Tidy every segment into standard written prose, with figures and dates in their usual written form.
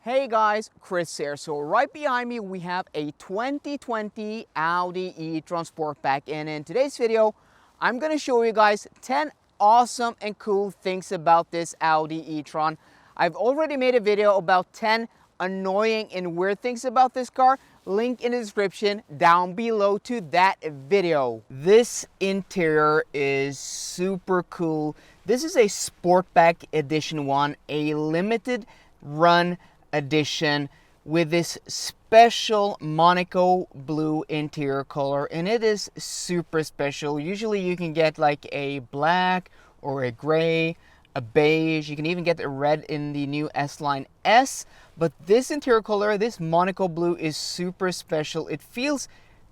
Hey guys, Chris here. So right behind me we have a 2020 Audi E-Tron Sportback, and in today's video I'm going to show you guys 10 awesome and cool things about this Audi E-Tron. I've already made a video about 10 annoying and weird things about this car. Link in the description down below to that video. This interior is super cool. This is a Sportback Edition 1, a limited run edition with this special Monaco blue interior color, and it is super special. Usually you can get like a black or a gray, a beige, you can even get a red in the new S-Line S, but this interior color, this Monaco blue, is super special. It feels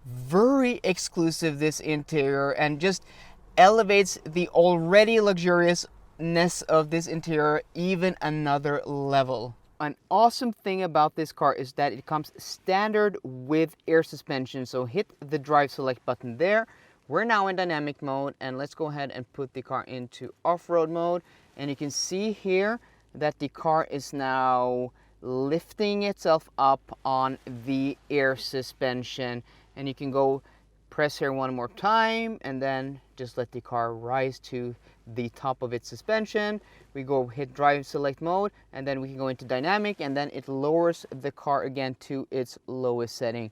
very exclusive, this interior, and just elevates the already luxuriousness of this interior even another level. An awesome thing about this car is that it comes standard with air suspension. So hit the drive select button there. We're now in dynamic mode, and let's go ahead and put the car into off-road mode. And you can see here that the car is now lifting itself up on the air suspension. And you can go press here one more time and then just let the car rise to the top of its suspension. We go hit drive select mode, and then we can go into dynamic, and then it lowers the car again to its lowest setting.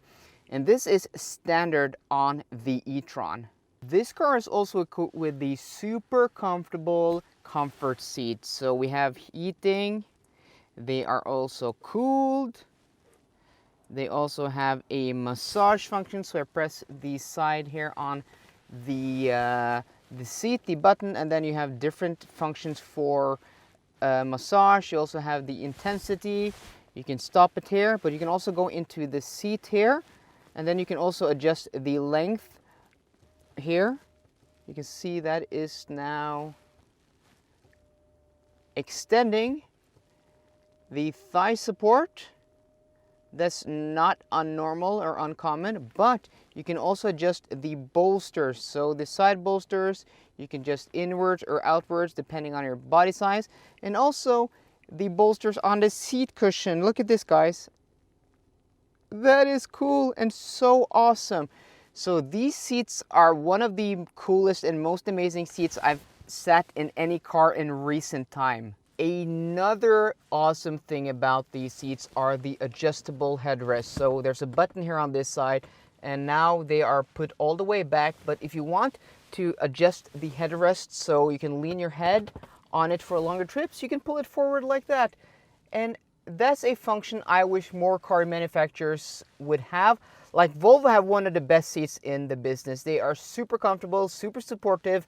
And this is standard on the E-Tron. This car is also equipped with the super comfortable comfort seats. So we have heating, they are also cooled. They also have a massage function, so I press the side here on the seat, the button, and then you have different functions for massage. You also have the intensity. You can stop it here, but you can also go into the seat here, and then you can also adjust the length here. You can see that is now extending the thigh support. That's not unnormal or uncommon, but you can also adjust the bolsters. So the side bolsters, you can adjust inwards or outwards depending on your body size. And also the bolsters on the seat cushion. Look at this, guys. That is cool and so awesome. So these seats are one of the coolest and most amazing seats I've sat in any car in recent time. Another awesome thing about these seats are the adjustable headrests. So there's a button here on this side, and now they are put all the way back. But if you want to adjust the headrest so you can lean your head on it for longer trips, you can pull it forward like that. And that's a function I wish more car manufacturers would have. Like Volvo have one of the best seats in the business. They are super comfortable, super supportive,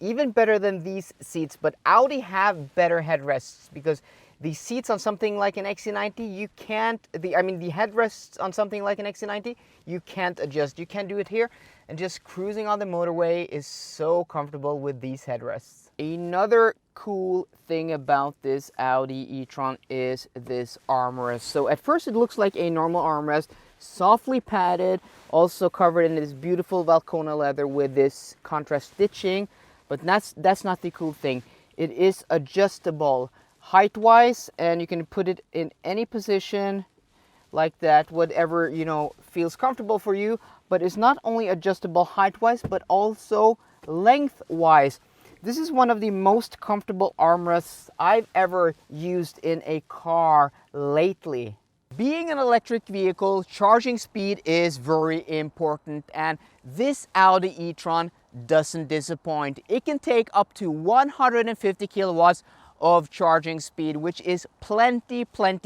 even better than these seats. But Audi have better headrests, because the seats on something like an XC90, you can't, the headrests on something like an XC90, you can't adjust. You can't do it here, and just cruising on the motorway is so comfortable with these headrests. Another cool thing about this Audi E-Tron is this armrest. So at first it looks like a normal armrest, softly padded, also covered in this beautiful Valcona leather with this contrast stitching. But that's not the cool thing. It is adjustable height-wise, and you can put it in any position like that, whatever, you know, feels comfortable for you. But it's not only adjustable height-wise, but also length-wise. This is one of the most comfortable armrests I've ever used in a car lately. Being an electric vehicle, charging speed is very important, and this Audi E-Tron doesn't disappoint. It can take up to 150 kilowatts of charging speed, which is plenty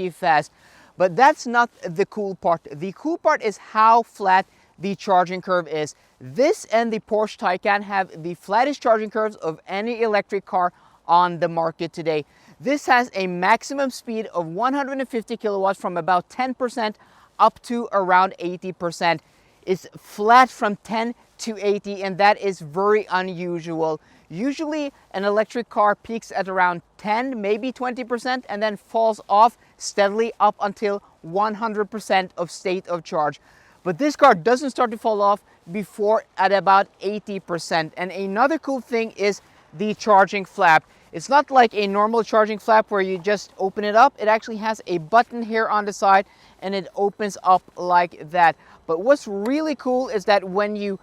fast. But that's not the cool part. The cool part is how flat the charging curve is. This and the Porsche Taycan have the flattest charging curves of any electric car on the market today. This has a maximum speed of 150 kilowatts from about 10% up to around 80%. It's flat from 10 to 80, and that is very unusual. Usually an electric car peaks at around 10, maybe 20%, and then falls off steadily up until 100% of state of charge. But this car doesn't start to fall off before at about 80%. And another cool thing is the charging flap. It's not like a normal charging flap where you just open it up. It actually has a button here on the side and it opens up like that. But what's really cool is that when you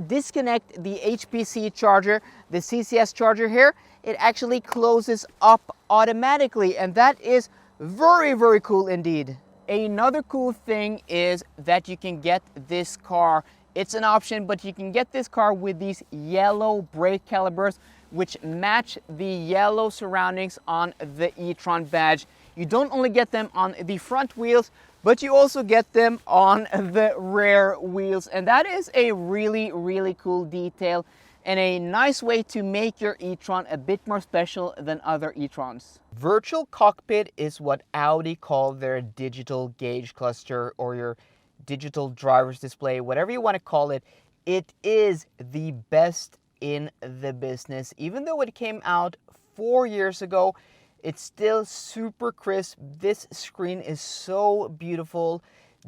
disconnect the HPC charger, the CCS charger here, it actually closes up automatically, and that is very, very cool indeed. Another cool thing is that you can get this car, it's an option, but you can get this car with these yellow brake calipers which match the yellow surroundings on the E-Tron badge. You don't only get them on the front wheels, but you also get them on the rear wheels, and that is a really, really cool detail and a nice way to make your E-Tron a bit more special than other E-Trons. Virtual Cockpit is what Audi call their digital gauge cluster, or your digital driver's display, whatever you want to call it. It is the best in the business. Even though it came out 4 years ago, it's still super crisp. This screen is so beautiful.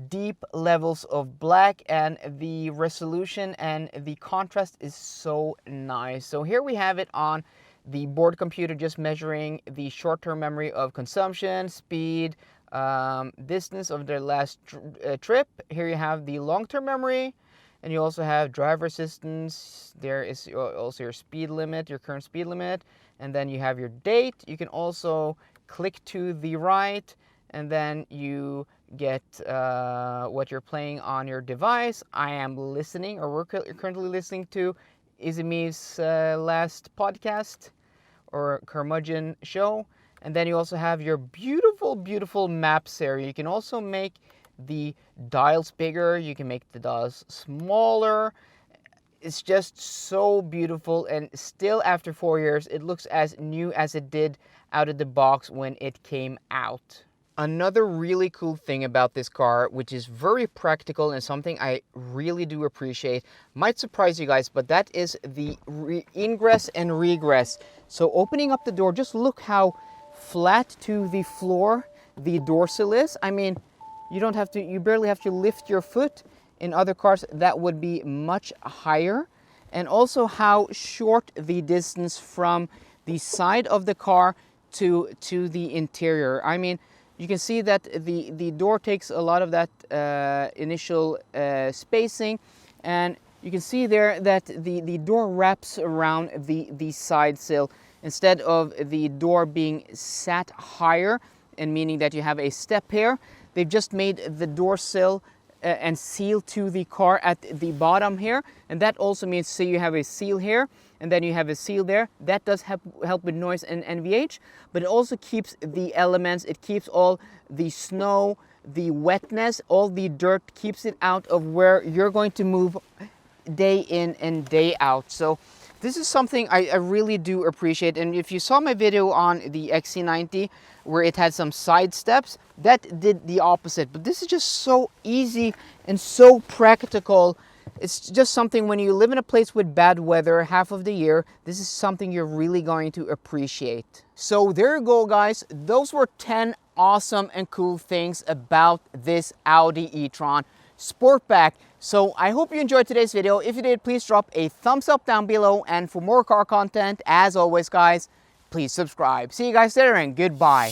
Deep levels of black, and the resolution and the contrast is so nice. So here we have it on the board computer, just measuring the short-term memory of consumption, speed, distance of their last trip. Here you have the long-term memory, and you also have driver assistance. There is also your speed limit, your current speed limit, and then you have your date. You can also click to the right, and then you get what you're playing on your device. I am listening, or we're currently listening to Izimi's last podcast, or Curmudgeon show. And then you also have your beautiful, beautiful maps area. You can also make the dials bigger. You can make the dials smaller. It's just so beautiful, and still after 4 years, it looks as new as it did out of the box when it came out. Another really cool thing about this car, which is very practical and something I really do appreciate, might surprise you guys, but that is the ingress and regress. So opening up the door, just look how flat to the floor the door sill is. I mean, you barely have to lift your foot. In other cars, that would be much higher. And also how short the distance from the side of the car to the interior. I mean, you can see that the door takes a lot of that initial spacing, and you can see there that the door wraps around the side sill instead of the door being sat higher, and meaning that you have a step here. They've just made the door sill and seal to the car at the bottom here, and that also means, say you have a seal here and then you have a seal there, that does help with noise and NVH, but it also keeps the elements, it keeps all the snow, the wetness, all the dirt, keeps it out of where you're going to move day in and day out. So this is something I really do appreciate. And if you saw my video on the XC90 where it had some side steps, that did the opposite. But this is just so easy and so practical. It's just something, when you live in a place with bad weather half of the year, this is something you're really going to appreciate. So there you go, guys. Those were 10 awesome and cool things about this Audi E-Tron Sportback. So I hope you enjoyed today's video. If you did, please drop a thumbs up down below. And for more car content, as always, guys, please subscribe. See you guys later, and goodbye.